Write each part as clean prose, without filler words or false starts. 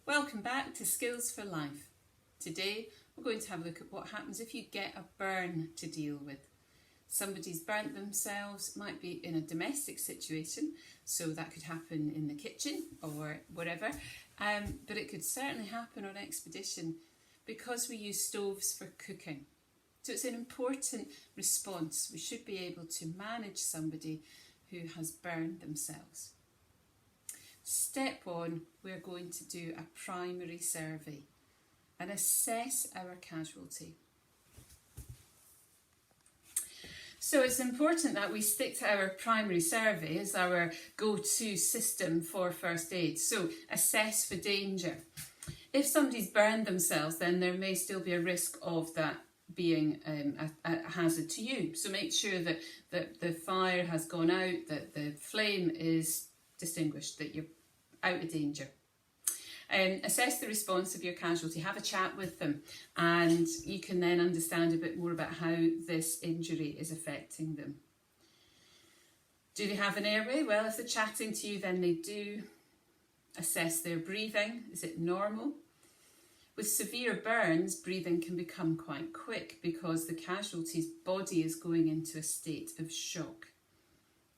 Welcome back to Skills for Life. Today we're going to have a look at what happens if you get a burn to deal with. Somebody's burnt themselves, might be in a domestic situation, so that could happen in the kitchen or whatever, but it could certainly happen on expedition because we use stoves for cooking. So it's an important response. We should be able to manage somebody who has burned themselves. Step 1, we're going to do a primary survey and assess our casualty. So it's important that we stick to our primary survey as our go-to system for first aid. So assess for danger. If somebody's burned themselves, then there may still be a risk of that being a hazard to you. So make sure that the fire has gone out, that the flame is distinguished, that you're out of danger. Assess the response of your casualty, have a chat with them, and you can then understand a bit more about how this injury is affecting them. Do they have an airway? Well, if they're chatting to you, then they do. Assess their breathing. Is it normal? With severe burns, breathing can become quite quick because the casualty's body is going into a state of shock.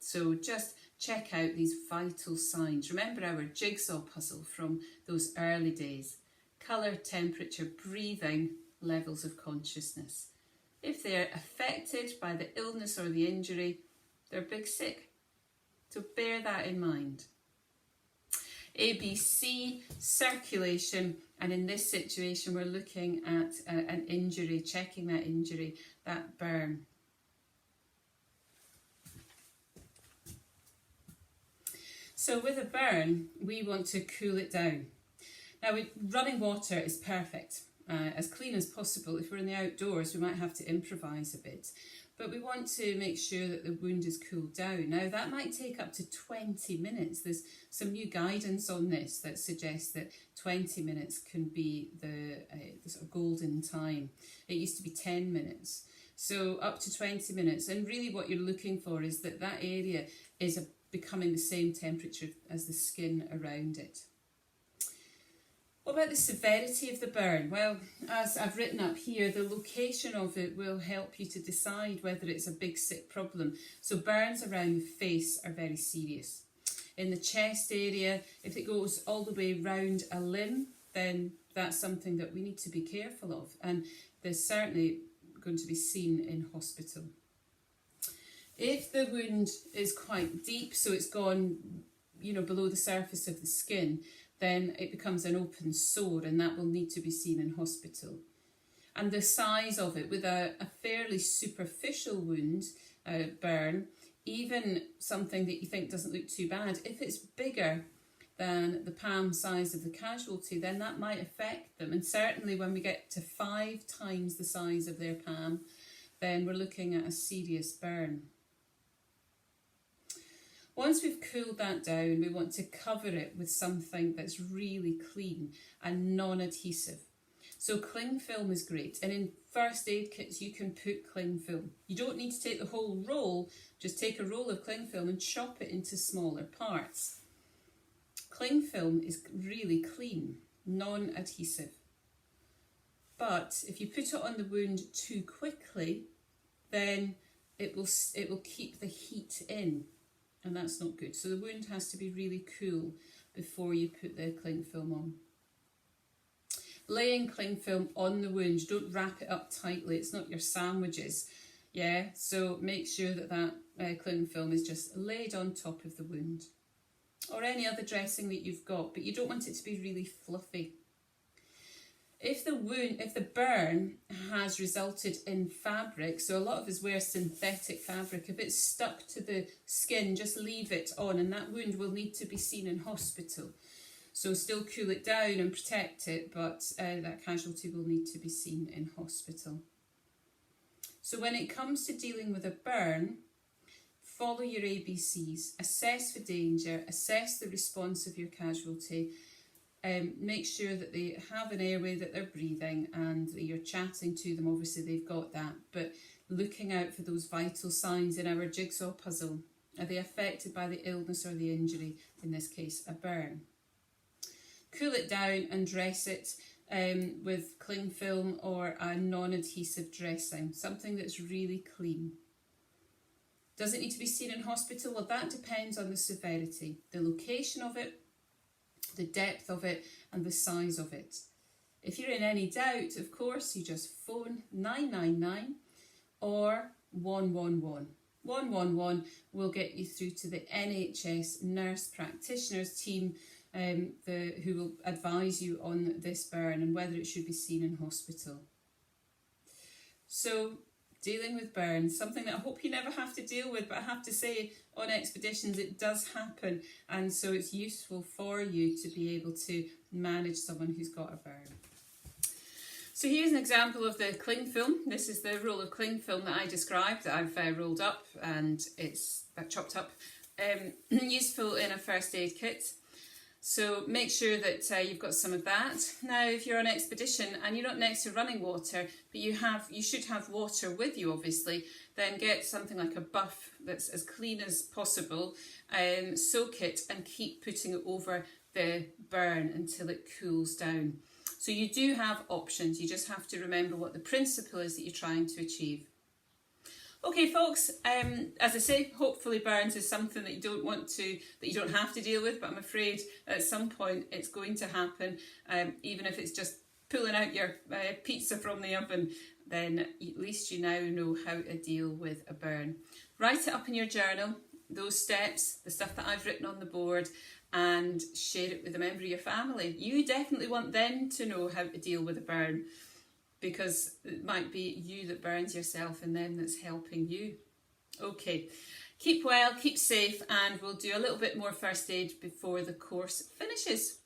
So just check out these vital signs. Remember our jigsaw puzzle from those early days. Colour, temperature, breathing, levels of consciousness. If they're affected by the illness or the injury, they're big sick. So bear that in mind. ABC, circulation, and in this situation we're looking at an injury, checking that injury, that burn. So with a burn, we want to cool it down. Now, running water is perfect, as clean as possible. If we're in the outdoors, we might have to improvise a bit. But we want to make sure that the wound is cooled down. Now, that might take up to 20 minutes. There's some new guidance on this that suggests that 20 minutes can be the sort of golden time. It used to be 10 minutes. So up to 20 minutes. And really what you're looking for is that area is becoming the same temperature as the skin around it. What about the severity of the burn? Well, as I've written up here, the location of it will help you to decide whether it's a big sick problem. So burns around the face are very serious. In the chest area, if it goes all the way round a limb, then that's something that we need to be careful of. And they're certainly going to be seen in hospital. If the wound is quite deep, so it's gone, below the surface of the skin, then it becomes an open sore and that will need to be seen in hospital. And the size of it, with a fairly superficial wound, burn, even something that you think doesn't look too bad, if it's bigger than the palm size of the casualty, then that might affect them. And certainly when we get to 5 times the size of their palm, then we're looking at a serious burn. Once we've cooled that down, we want to cover it with something that's really clean and non-adhesive. So cling film is great, and in first aid kits you can put cling film. You don't need to take the whole roll, just take a roll of cling film and chop it into smaller parts. Cling film is really clean, non-adhesive. But if you put it on the wound too quickly, then it will keep the heat in. And that's not good. So the wound has to be really cool before you put the cling film on. Laying cling film on the wound, don't wrap it up tightly. It's not your sandwiches. Yeah, so make sure that cling film is just laid on top of the wound. Or any other dressing that you've got, but you don't want it to be really fluffy. If the burn has resulted in fabric, so a lot of us wear synthetic fabric, if it's stuck to the skin, just leave it on and that wound will need to be seen in hospital. So still cool it down and protect it, but that casualty will need to be seen in hospital. So when it comes to dealing with a burn, follow your ABCs, assess for danger, assess the response of your casualty, make sure that they have an airway, that they're breathing, and you're chatting to them. Obviously they've got that, but looking out for those vital signs in our jigsaw puzzle. Are they affected by the illness or the injury? In this case, a burn. cool it down and dress it with cling film or a non-adhesive dressing, something that's really clean. Does it need to be seen in hospital? Well, that depends on the severity, the location of it, the depth of it, and the size of it. If you're in any doubt, of course, you just phone 999 or 111. 111 will get you through to the NHS nurse practitioners team who will advise you on this burn and whether it should be seen in hospital. So, dealing with burns, something that I hope you never have to deal with, but I have to say on expeditions it does happen, and so it's useful for you to be able to manage someone who's got a burn. So here's an example of the cling film. This is the roll of cling film that I described, that I've rolled up and it's chopped up. Useful in a first aid kit. So make sure that you've got some of that. Now, if you're on expedition and you're not next to running water, but you should have water with you, obviously, then get something like a buff that's as clean as possible, soak it and keep putting it over the burn until it cools down. So you do have options, you just have to remember what the principle is that you're trying to achieve. Okay folks, as I say, hopefully burns is something that you don't have to deal with, but I'm afraid at some point it's going to happen, even if it's just pulling out your pizza from the oven, then at least you now know how to deal with a burn. Write it up in your journal, those steps, the stuff that I've written on the board, and share it with a member of your family. You definitely want them to know how to deal with a burn, because it might be you that burns yourself and them that's helping you. Okay, keep well, keep safe, and we'll do a little bit more first aid before the course finishes.